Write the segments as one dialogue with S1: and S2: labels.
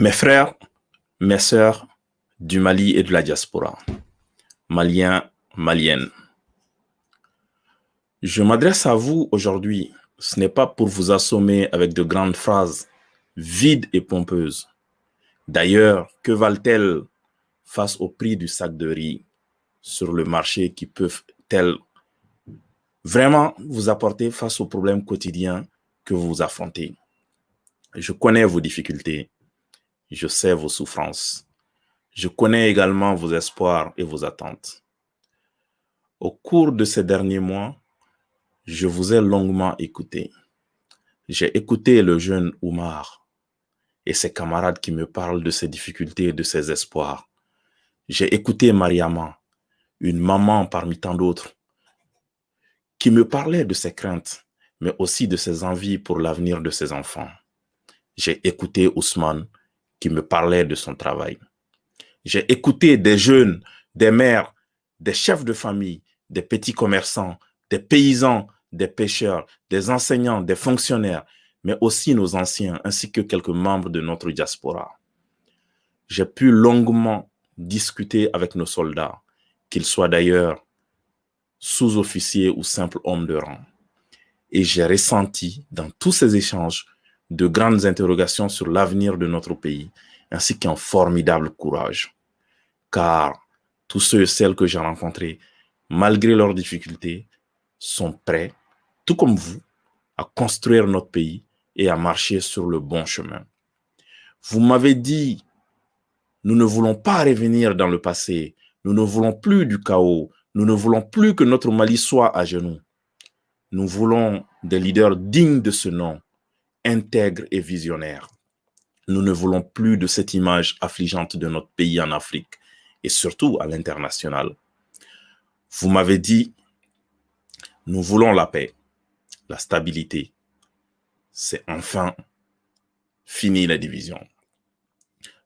S1: Mes frères, mes sœurs du Mali et de la diaspora, Maliens, Maliennes, je m'adresse à vous aujourd'hui. Ce n'est pas pour vous assommer avec de grandes phrases vides et pompeuses. D'ailleurs, que valent-elles face au prix du sac de riz sur le marché qui peuvent-elles vraiment vous apporter face aux problèmes quotidiens que vous affrontez? Je connais vos difficultés, je sais vos souffrances. Je connais également vos espoirs et vos attentes. Au cours de ces derniers mois, je vous ai longuement écouté. J'ai écouté le jeune Oumar et ses camarades qui me parlent de ses difficultés et de ses espoirs. J'ai écouté Mariama, une maman parmi tant d'autres, qui me parlait de ses craintes, mais aussi de ses envies pour l'avenir de ses enfants. J'ai écouté Ousmane, qui me parlait de son travail. J'ai écouté des jeunes, des mères, des chefs de famille, des petits commerçants, des paysans, des pêcheurs, des enseignants, des fonctionnaires, mais aussi nos anciens, ainsi que quelques membres de notre diaspora. J'ai pu longuement discuter avec nos soldats, qu'ils soient d'ailleurs sous-officiers ou simples hommes de rang. Et j'ai ressenti dans tous ces échanges de grandes interrogations sur l'avenir de notre pays, ainsi qu'un formidable courage. Car tous ceux et celles que j'ai rencontrés, malgré leurs difficultés, sont prêts, tout comme vous, à construire notre pays et à marcher sur le bon chemin. Vous m'avez dit, nous ne voulons pas revenir dans le passé, nous ne voulons plus du chaos, nous ne voulons plus que notre Mali soit à genoux. Nous voulons des leaders dignes de ce nom, intègres et visionnaires. Nous ne voulons plus de cette image affligeante de notre pays en Afrique et surtout à l'international. Vous m'avez dit, nous voulons la paix, la stabilité. C'est enfin fini la division.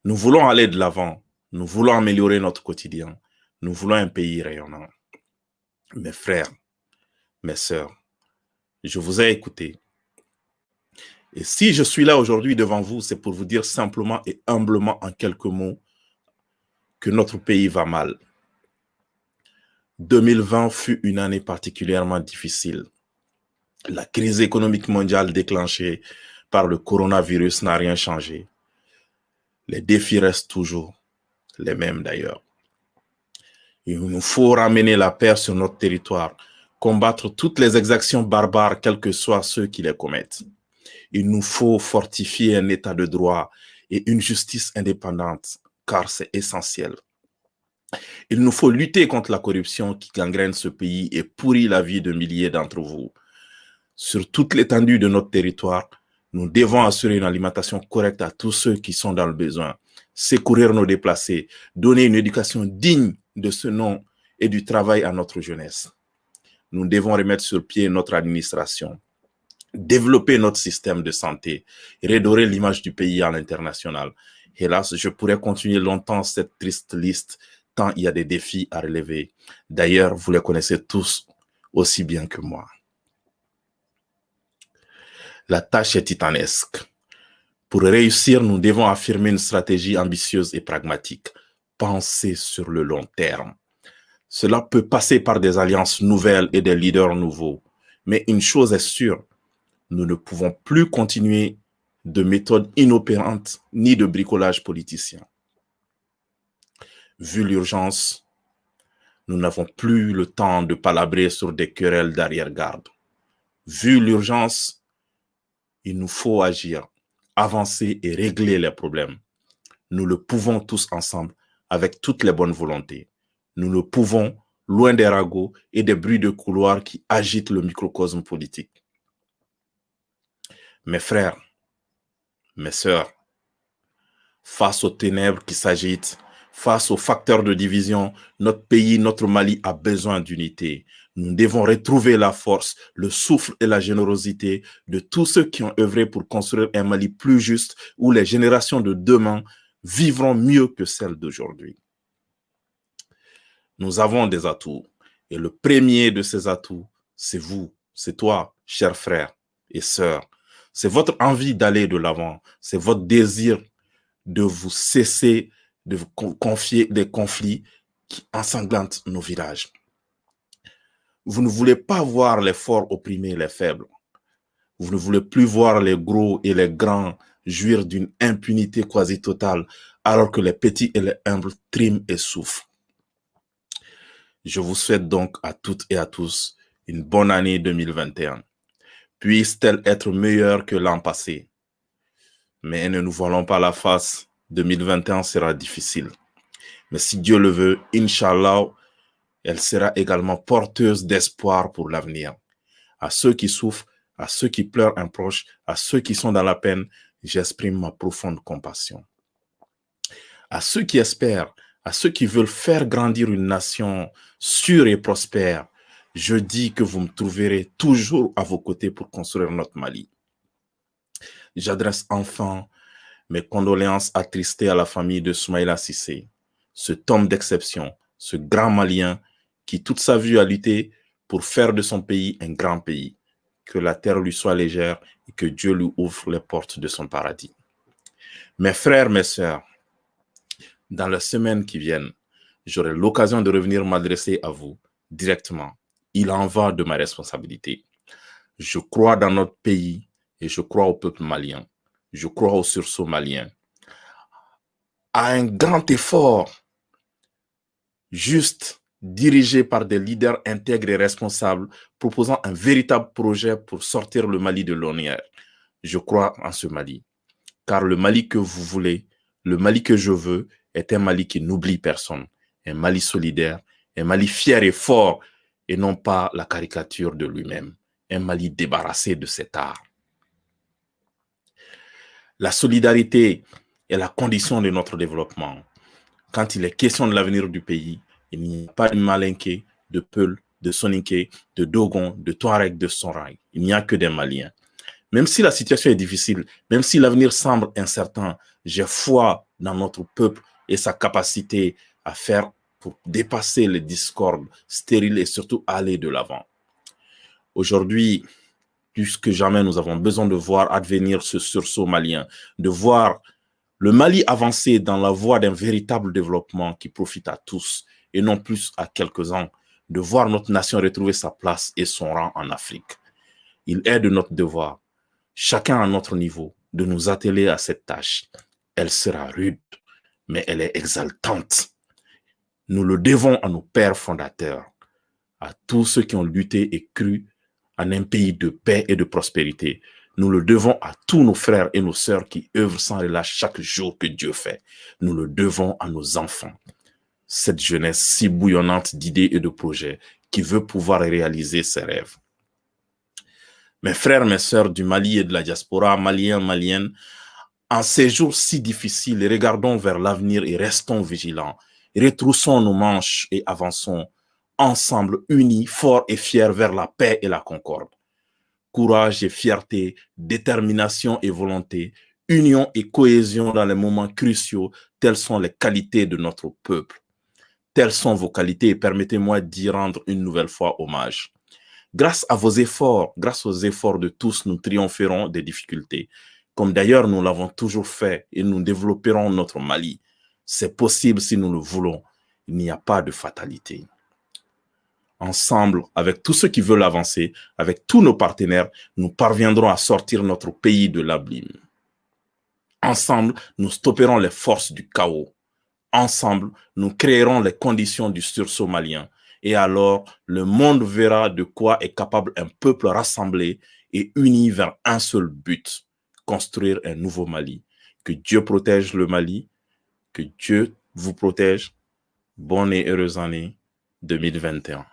S1: Nous voulons aller de l'avant. Nous voulons améliorer notre quotidien. Nous voulons un pays rayonnant. Mes frères, mes sœurs, je vous ai écouté. Et si je suis là aujourd'hui devant vous, c'est pour vous dire simplement et humblement en quelques mots que notre pays va mal. 2020 fut une année particulièrement difficile. La crise économique mondiale déclenchée par le coronavirus n'a rien changé. Les défis restent toujours les mêmes d'ailleurs. Il nous faut ramener la paix sur notre territoire, combattre toutes les exactions barbares, quels que soient ceux qui les commettent. Il nous faut fortifier un état de droit et une justice indépendante, car c'est essentiel. Il nous faut lutter contre la corruption qui gangrène ce pays et pourrit la vie de milliers d'entre vous. Sur toute l'étendue de notre territoire, nous devons assurer une alimentation correcte à tous ceux qui sont dans le besoin, secourir nos déplacés, donner une éducation digne de ce nom et du travail à notre jeunesse. Nous devons remettre sur pied notre administration, développer notre système de santé, redorer l'image du pays à l'international. Hélas, je pourrais continuer longtemps cette triste liste, tant il y a des défis à relever. D'ailleurs, vous les connaissez tous aussi bien que moi. La tâche est titanesque. Pour réussir, nous devons affirmer une stratégie ambitieuse et pragmatique. Penser sur le long terme. Cela peut passer par des alliances nouvelles et des leaders nouveaux. Mais une chose est sûre, nous ne pouvons plus continuer de méthodes inopérantes ni de bricolage politicien. Vu l'urgence, nous n'avons plus le temps de palabrer sur des querelles d'arrière-garde. Vu l'urgence, il nous faut agir, avancer et régler les problèmes. Nous le pouvons tous ensemble, avec toutes les bonnes volontés. Nous le pouvons, loin des ragots et des bruits de couloir qui agitent le microcosme politique. Mes frères, mes sœurs, face aux ténèbres qui s'agitent, face aux facteurs de division, notre pays, notre Mali a besoin d'unité. Nous devons retrouver la force, le souffle et la générosité de tous ceux qui ont œuvré pour construire un Mali plus juste où les générations de demain vivront mieux que celles d'aujourd'hui. Nous avons des atouts et le premier de ces atouts, c'est vous, c'est toi, chers frères et sœurs. C'est votre envie d'aller de l'avant, c'est votre désir de vous cesser de vous confier des conflits qui ensanglantent nos villages. Vous ne voulez pas voir les forts opprimer les faibles. Vous ne voulez plus voir les gros et les grands jouir d'une impunité quasi totale, alors que les petits et les humbles triment et souffrent. Je vous souhaite donc à toutes et à tous une bonne année 2021. Puisse-t-elle être meilleure que l'an passé. Mais ne nous voilons pas la face, 2021 sera difficile. Mais si Dieu le veut, Inch'Allah, elle sera également porteuse d'espoir pour l'avenir. À ceux qui souffrent, à ceux qui pleurent un proche, à ceux qui sont dans la peine, j'exprime ma profonde compassion. À ceux qui espèrent, à ceux qui veulent faire grandir une nation sûre et prospère, je dis que vous me trouverez toujours à vos côtés pour construire notre Mali. J'adresse enfin mes condoléances attristées à la famille de Soumaïla Cissé, cet homme d'exception, ce grand Malien qui toute sa vie a lutté pour faire de son pays un grand pays. Que la terre lui soit légère et que Dieu lui ouvre les portes de son paradis. Mes frères, mes sœurs, dans les semaines qui viennent, j'aurai l'occasion de revenir m'adresser à vous directement. Il en va de ma responsabilité. Je crois dans notre pays et je crois au peuple malien. Je crois au sursaut malien. À un grand effort, juste, dirigé par des leaders intègres et responsables, proposant un véritable projet pour sortir le Mali de l'ornière. Je crois en ce Mali. Car le Mali que vous voulez, le Mali que je veux, est un Mali qui n'oublie personne. Un Mali solidaire, un Mali fier et fort, et non pas la caricature de lui-même. Un Mali débarrassé de cet art. La solidarité est la condition de notre développement. Quand il est question de l'avenir du pays, il n'y a pas de Malinké, de Peul, de Soninké, de Dogon, de Touareg, de Soraï. Il n'y a que des Maliens. Même si la situation est difficile, même si l'avenir semble incertain, j'ai foi dans notre peuple et sa capacité à faire pour dépasser les discordes stériles et surtout aller de l'avant. Aujourd'hui, plus que jamais, nous avons besoin de voir advenir ce sursaut malien, de voir le Mali avancer dans la voie d'un véritable développement qui profite à tous et non plus à quelques-uns, de voir notre nation retrouver sa place et son rang en Afrique. Il est de notre devoir, chacun à notre niveau, de nous atteler à cette tâche. Elle sera rude, mais elle est exaltante. Nous le devons à nos pères fondateurs, à tous ceux qui ont lutté et cru en un pays de paix et de prospérité. Nous le devons à tous nos frères et nos sœurs qui œuvrent sans relâche chaque jour que Dieu fait. Nous le devons à nos enfants. Cette jeunesse si bouillonnante d'idées et de projets qui veut pouvoir réaliser ses rêves. Mes frères, mes sœurs du Mali et de la diaspora, maliens, maliennes, en ces jours si difficiles, regardons vers l'avenir et restons vigilants. Retroussons nos manches et avançons ensemble, unis, forts et fiers vers la paix et la concorde. Courage et fierté, détermination et volonté, union et cohésion dans les moments cruciaux, telles sont les qualités de notre peuple. Telles sont vos qualités et permettez-moi d'y rendre une nouvelle fois hommage. Grâce à vos efforts, grâce aux efforts de tous, nous triompherons des difficultés. Comme d'ailleurs nous l'avons toujours fait et nous développerons notre Mali. C'est possible si nous le voulons. Il n'y a pas de fatalité. Ensemble, avec tous ceux qui veulent avancer, avec tous nos partenaires, nous parviendrons à sortir notre pays de l'abîme. Ensemble, nous stopperons les forces du chaos. Ensemble, nous créerons les conditions du sursaut malien. Et alors, le monde verra de quoi est capable un peuple rassemblé et uni vers un seul but, construire un nouveau Mali. Que Dieu protège le Mali, que Dieu vous protège. Bonne et heureuse année 2021.